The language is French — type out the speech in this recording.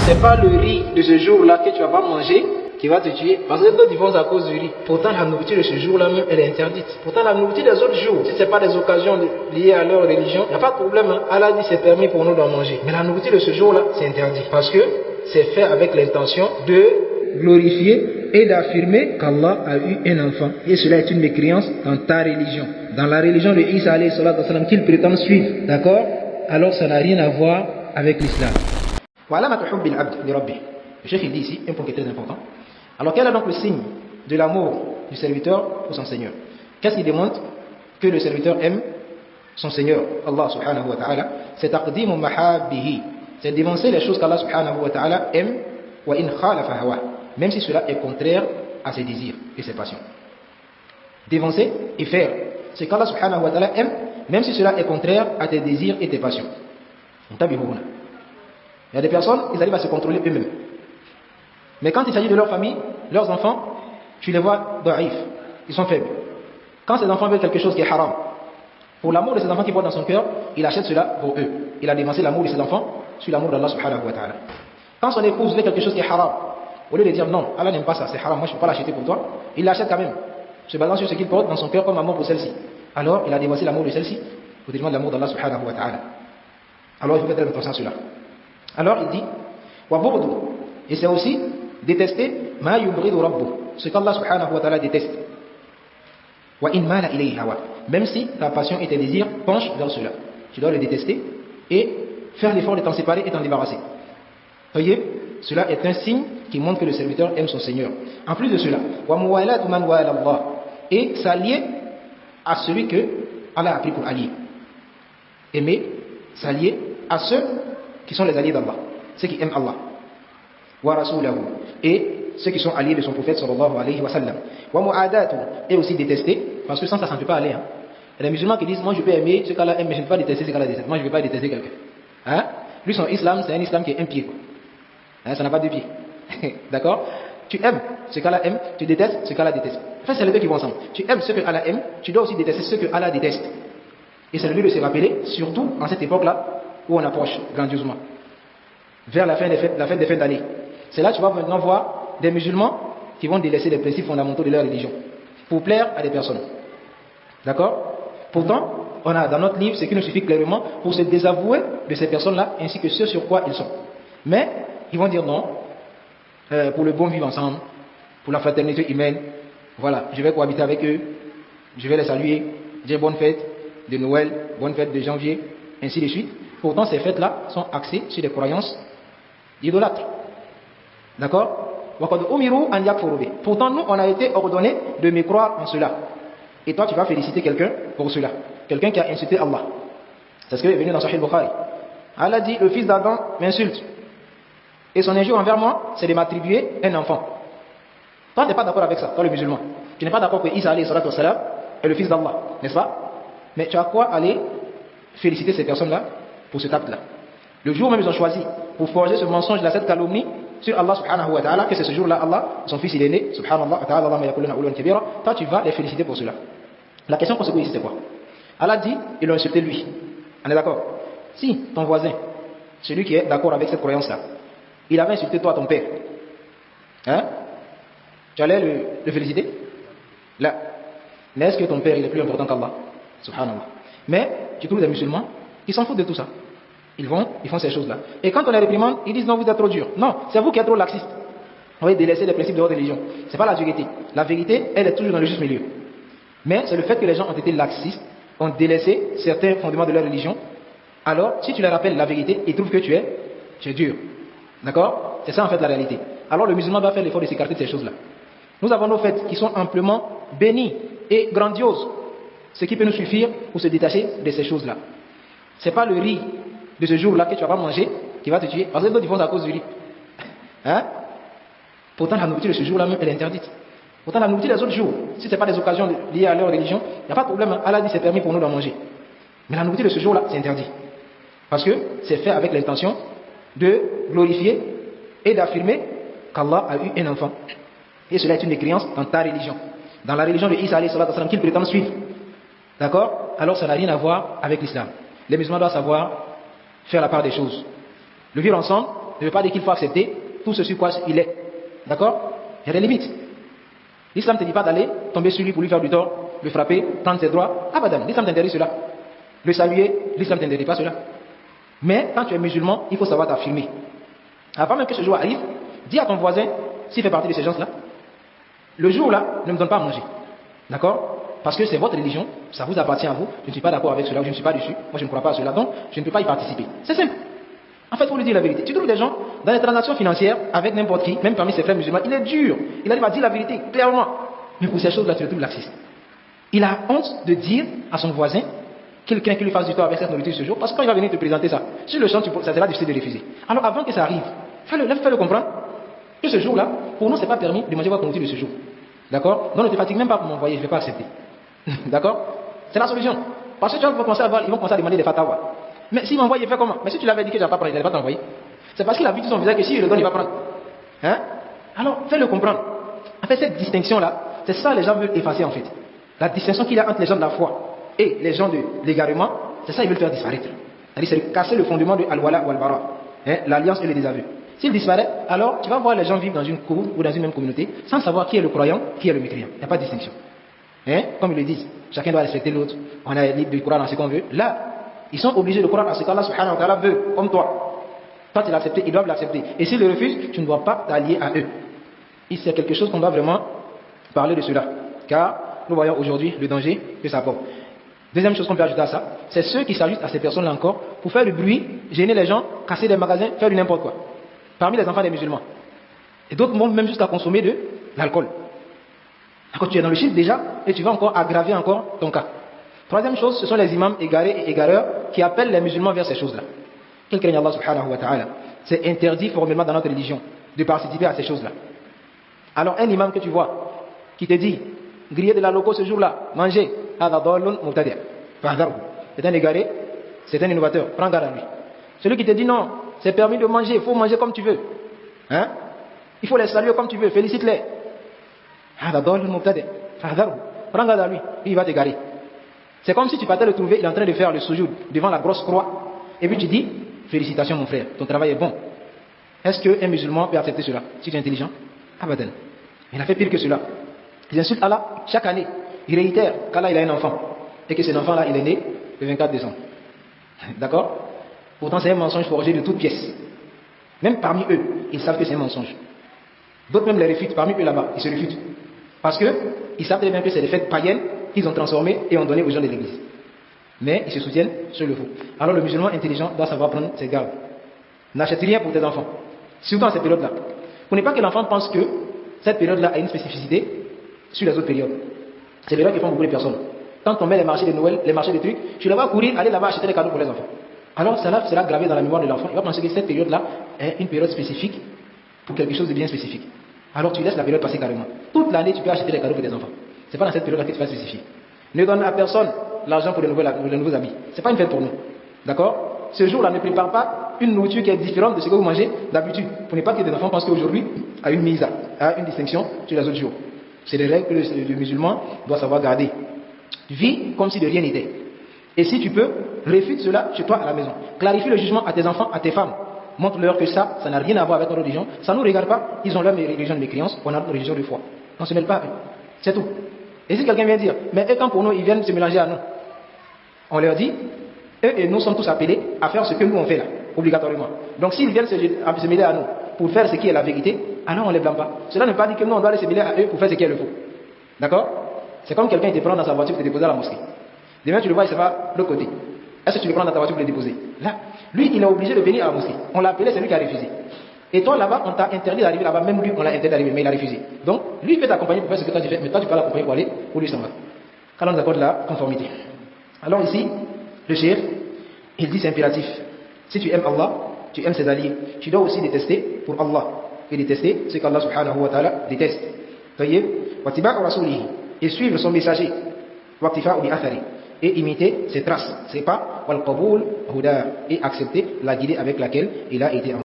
C'est pas le riz de ce jour-là que tu vas pas manger qui va te tuer. Parce que d'autres divorcent à cause du riz. Pourtant, la nourriture de ce jour-là même, elle est interdite. Pourtant, la nourriture des autres jours, si ce n'est pas des occasions liées à leur religion, il n'y a pas de problème. Hein. Allah dit c'est permis pour nous d'en manger. Mais la nourriture de ce jour-là, c'est interdit. Parce que c'est fait avec l'intention de glorifier et d'affirmer qu'Allah a eu un enfant. Et cela est une mécréance dans ta religion. Dans la religion de Isa alayhi salatu wassalam qu'il prétend suivre. D'accord? Alors ça n'a rien à voir avec l'islam. Le chef il dit ici un point qui est très important. Alors quel est donc le signe de l'amour du serviteur pour son Seigneur? Qu'est-ce qui démontre que le serviteur aime son Seigneur, Allah subhanahu wa ta'ala? C'est taqdimu mahabbihi. C'est d'énoncer les choses qu'Allah subhanahu wa ta'ala aime, wa in khalafa hawa, même si cela est contraire à ses désirs et ses passions. D'énoncer et faire ce qu'Allah subhanahu wa ta'ala aime, même si cela est contraire à tes désirs et tes passions. Il y a des personnes, ils arrivent à se contrôler eux-mêmes. Mais quand il s'agit de leur famille, leurs enfants, tu les vois da'if, ils sont faibles. Quand ces enfants veulent quelque chose qui est haram, pour l'amour de ses enfants qui portent dans son cœur, il achète cela pour eux. Il a dévancé l'amour de ses enfants sur l'amour d'Allah subhanahu wa ta'ala. Quand son épouse veut quelque chose qui est haram, au lieu de dire non, Allah n'aime pas ça, c'est haram, moi je ne peux pas l'acheter pour toi, il l'achète quand même, se basant sur ce qu'il porte dans son cœur comme amour pour celle-ci. Alors il a dévancé l'amour de celle-ci au détriment de l'amour d'Allah subhanahu wa ta'ala. Alors il faut faire très attention à cela. Alors il dit, wa bughdu, et c'est aussi détester ma yubridu rabbu, ce qu'Allah subhanahu wa ta'ala déteste. Wa in mala ilayhi hawa, même si ta passion et tes désirs penchent vers cela, tu dois le détester et faire l'effort de t'en séparer et t'en débarrasser. Voyez, cela est un signe qui montre que le serviteur aime son Seigneur. En plus de cela, wa muwalatu man wala Allah, et s'allier à celui que Allah a pris pour allier. Aimer, s'allier à ceux qui sont les alliés d'Allah, ceux qui aiment Allah. Wa rasulahu, et ceux qui sont alliés de son prophète sallallahu alayhi wa sallam. Wa mu'adatu, et aussi détester, parce que sans ça, ça ne peut pas aller. Hein. Il y a des musulmans qui disent, moi je peux aimer ce qu'Allah aime, mais je ne peux pas détester ce qu'Allah déteste. Moi je ne vais pas détester quelqu'un. Hein? Lui, son islam, c'est un islam qui est un pied. Hein, ça n'a pas deux pieds. D'accord? Tu aimes ce qu'Allah aime, tu détestes ce qu'Allah déteste. Enfin, c'est les deux qui vont ensemble. Tu aimes ce que Allah aime, tu dois aussi détester ce que Allah déteste. Et c'est le lieu de se rappeler, surtout en cette époque-là, où on approche grandiosement, vers la fin des fêtes d'année. C'est là que tu vas maintenant voir des musulmans qui vont délaisser les principes fondamentaux de leur religion pour plaire à des personnes. D'accord? Pourtant, on a dans notre livre ce qui nous suffit clairement pour se désavouer de ces personnes-là ainsi que ce sur quoi ils sont. Mais ils vont dire non, pour le bon vivre ensemble, pour la fraternité humaine, voilà, je vais cohabiter avec eux, je vais les saluer, dire bonne fête de Noël, bonne fête de janvier, ainsi de suite. Pourtant, ces fêtes-là sont axées sur des croyances idolâtres. D'accord? Pourtant, nous, on a été ordonnés de mécroire en cela. Et toi, tu vas féliciter quelqu'un pour cela. Quelqu'un qui a insulté Allah. C'est ce qui est venu dans Sahih Bukhari. Allah dit, le fils d'Adam m'insulte. Et son injure envers moi, c'est de m'attribuer un enfant. Toi, tu n'es pas d'accord avec ça, toi le musulman. Tu n'es pas d'accord que Isa alayhi salatu wassalam est le fils d'Allah, n'est-ce pas? Mais tu as quoi aller féliciter ces personnes-là pour cet acte-là? Le jour même, ils ont choisi pour forger ce mensonge, cette calomnie sur Allah subhanahu wa ta'ala, que c'est ce jour-là, Allah, son fils il est né, subhanallah, toi tu vas les féliciter pour cela. La question qu'on se pose ici, c'est quoi? Allah dit, il a insulté lui. On est d'accord? Si ton voisin, celui qui est d'accord avec cette croyance-là, il avait insulté toi, ton père, hein? Tu allais le féliciter? Là. Mais est-ce que ton père il est plus important qu'Allah? Subhanallah. Mais tu trouves des musulmans qui s'en foutent de tout ça. Ils font ces choses-là. Et quand on les réprimande, ils disent non, vous êtes trop dur. Non, c'est vous qui êtes trop laxiste. Vous voyez, délaisser les principes de votre religion. Ce n'est pas la vérité. La vérité, elle est toujours dans le juste milieu. Mais c'est le fait que les gens ont été laxistes, ont délaissé certains fondements de leur religion. Alors, si tu leur rappelles la vérité, ils trouvent que tu es dur. D'accord? C'est ça en fait la réalité. Alors le musulman doit faire l'effort de s'écarter de ces choses-là. Nous avons nos fêtes qui sont amplement bénies et grandioses. Ce qui peut nous suffire pour se détacher de ces choses-là. Ce n'est pas le riz de ce jour-là que tu vas pas manger qui va te tuer. Parce que d'autres ils font ça à cause du riz. Hein? Pourtant la nourriture de ce jour-là même elle est interdite. Pourtant la nourriture des autres jours, si ce n'est pas des occasions liées à leur religion, il n'y a pas de problème. Allah dit c'est permis pour nous d'en manger. Mais la nourriture de ce jour-là c'est interdit. Parce que c'est fait avec l'intention de glorifier et d'affirmer qu'Allah a eu un enfant. Et cela est une mécréance dans ta religion. Dans la religion de Isa alayhi salatu wassalam qu'il prétend suivre. D'accord? Alors ça n'a rien à voir avec l'islam. Les musulmans doivent savoir faire la part des choses. Le vivre ensemble ne veut pas dire qu'il faut accepter tout ce sur quoi il est. D'accord? Il y a des limites. L'islam ne te dit pas d'aller tomber sur lui pour lui faire du tort, le frapper, prendre ses droits. Abadan, l'islam t'interdit cela. Le saluer, l'islam ne t'interdit pas cela. Mais quand tu es musulman, il faut savoir t'affirmer. Avant même que ce jour arrive, dis à ton voisin, s'il fait partie de ces gens-là, le jour-là, ne me donne pas à manger. D'accord? Parce que c'est votre religion, ça vous appartient à vous, je ne suis pas d'accord avec cela, je ne suis pas dessus, moi je ne crois pas à cela, donc je ne peux pas y participer. C'est simple. En fait, il faut lui dire la vérité. Tu trouves des gens dans les transactions financières avec n'importe qui, même parmi ses frères musulmans, il est dur. Il arrive à dire la vérité clairement. Mais pour ces choses-là, tu le trouves laxiste. Il a honte de dire à son voisin quelqu'un qui lui fasse du tort avec cette nourriture ce jour, parce que quand il va venir te présenter ça, sur le champ, ça sera difficile de refuser. Alors avant que ça arrive, fais-le comprendre que ce jour-là, pour nous, ce n'est pas permis de manger votre nourriture de ce jour. D'accord? Donc ne te fatigue même pas pour m'envoyer, je ne vais pas accepter. D'accord? C'est la solution. Parce que tu vas commencer à voir, ils vont commencer à demander des fatwas. Mais s'il m'envoie, il fait comment? Mais si tu l'avais dit que je n'allais pas prendre, il n'allait pas t'envoyer. C'est parce qu'il a vu tout son visage que s'il le donne, il va prendre. Hein? Alors, fais-le comprendre. En fait, cette distinction-là, c'est ça que les gens veulent effacer en fait. La distinction qu'il y a entre les gens de la foi et les gens de l'égarement, c'est ça qu'ils veulent faire disparaître. C'est-à-dire, c'est casser le fondement de Al-Wala ou Al-Bara, hein? L'alliance et le désaveu. S'il disparaît, alors tu vas voir les gens vivre dans une cour ou dans une même communauté sans savoir qui est le croyant, qui est le mécréant. Il n'y a pas de distinction. Hein? Comme ils le disent, chacun doit respecter l'autre, on est libre de croire dans ce qu'on veut. Là, ils sont obligés de croire à ce qu'Allah subhanahu wa ta'ala veut, comme toi. Toi, tu l'as accepté, ils doivent l'accepter. Et s'ils le refusent, tu ne dois pas t'allier à eux. Et c'est quelque chose qu'on doit vraiment parler de cela. Car nous voyons aujourd'hui le danger que ça apporte. Deuxième chose qu'on peut ajouter à ça, c'est ceux qui s'ajoutent à ces personnes-là encore pour faire du bruit, gêner les gens, casser des magasins, faire du n'importe quoi. Parmi les enfants des musulmans. Et d'autres montent même jusqu'à consommer de l'alcool. Quand tu es dans le chiffre déjà, et tu vas encore aggraver encore ton cas. Troisième chose, ce sont les imams égarés et égareurs qui appellent les musulmans vers ces choses-là. Qu'ils craignent Allah subhanahu wa ta'ala. C'est interdit formellement dans notre religion de participer à ces choses-là. Alors un imam que tu vois, qui te dit, griller de la loco ce jour-là, manger, c'est un égaré, c'est un innovateur, prends garde à lui. Celui qui te dit non, c'est permis de manger, il faut manger comme tu veux. Hein? Il faut les saluer comme tu veux, félicite-les. Prends garde à lui, il va t'égarer. C'est comme si tu partais le trouver, il est en train de faire le soujoud devant la grosse croix. Et puis tu dis, félicitations mon frère, ton travail est bon. Est-ce qu'un musulman peut accepter cela? Si tu es intelligent? Abadan. Il a fait pire que cela. Il insulte Allah chaque année. Il réitère qu'Allah il a un enfant. Et que cet enfant-là, il est né le 24 décembre. D'accord? Pourtant c'est un mensonge forgé de toutes pièces. Même parmi eux, ils savent que c'est un mensonge. D'autres même les réfutent, parmi eux là-bas, ils se réfutent. Parce qu'ils savent très bien que c'est des fêtes païennes qu'ils ont transformées et ont donné aux gens de l'église. Mais ils se soutiennent sur le faux. Alors le musulman intelligent doit savoir prendre ses gardes. N'achète rien pour tes enfants. Surtout en cette période-là. Pour ne pas que l'enfant pense que cette période-là a une spécificité sur les autres périodes. C'est périodes qui font beaucoup de personnes. Quand on met les marchés de Noël, les marchés de trucs, tu les vas courir, aller là-bas acheter des cadeaux pour les enfants. Alors cela sera gravé dans la mémoire de l'enfant. Il va penser que cette période-là est une période spécifique pour quelque chose de bien spécifique. Alors tu laisses la période passer carrément. Toute l'année, tu peux acheter des cadeaux pour tes enfants. C'est pas dans cette période-là que tu vas spécifier. Ne donne à personne l'argent pour les nouveaux habits. C'est pas une fête pour nous. D'accord? Ce jour-là, ne prépare pas une nourriture qui est différente de ce que vous mangez d'habitude. Pour ne pas que tes enfants pensent qu'aujourd'hui a une mise, a une distinction sur les autres jours. C'est des règles que le musulman doit savoir garder. Vis comme si de rien n'était. Et si tu peux, réfute cela chez toi à la maison. Clarifie le jugement à tes enfants, à tes femmes. Montre-leur que ça n'a rien à voir avec notre religion. Ça ne nous regarde pas. Ils ont leur religion de mécréance, on a notre religion de foi. On ne se mêle pas à eux. C'est tout. Et si quelqu'un vient dire, mais eux, quand pour nous, ils viennent se mélanger à nous, on leur dit, eux et nous sommes tous appelés à faire ce que nous on fait là, obligatoirement. Donc s'ils viennent se mêler à nous pour faire ce qui est la vérité, alors on ne les blâme pas. Cela ne veut pas dire que nous on doit aller se mêler à eux pour faire ce qui est le faux. D'accord? C'est comme quelqu'un qui te prend dans sa voiture pour te déposer à la mosquée. Demain tu le vois, il se va de l'autre côté. Est-ce que tu le prends dans ta voiture pour le déposer? Là, lui il est obligé de venir à la mosquée. On l'a appelé, c'est lui qui a refusé. Et toi là-bas, on t'a interdit d'arriver là-bas, même lui on l'a interdit d'arriver, mais il a refusé. Donc lui il peut t'accompagner pour faire ce que toi tu fais, mais toi tu peux l'accompagner pour aller où lui s'en va. Quand on nous accorde la conformité. Alors ici, le cheikh, il dit c'est impératif. Si tu aimes Allah, tu aimes ses alliés, tu dois aussi détester pour Allah et détester ce qu'Allah subhanahu wa ta'ala déteste. Tayyib, wa tiba'u rasulihi, et suivre son messager, wa qtifa'u bi athari, et imiter ses traces, ses pas, wal qabul huda, et accepter la guidée avec laquelle il a été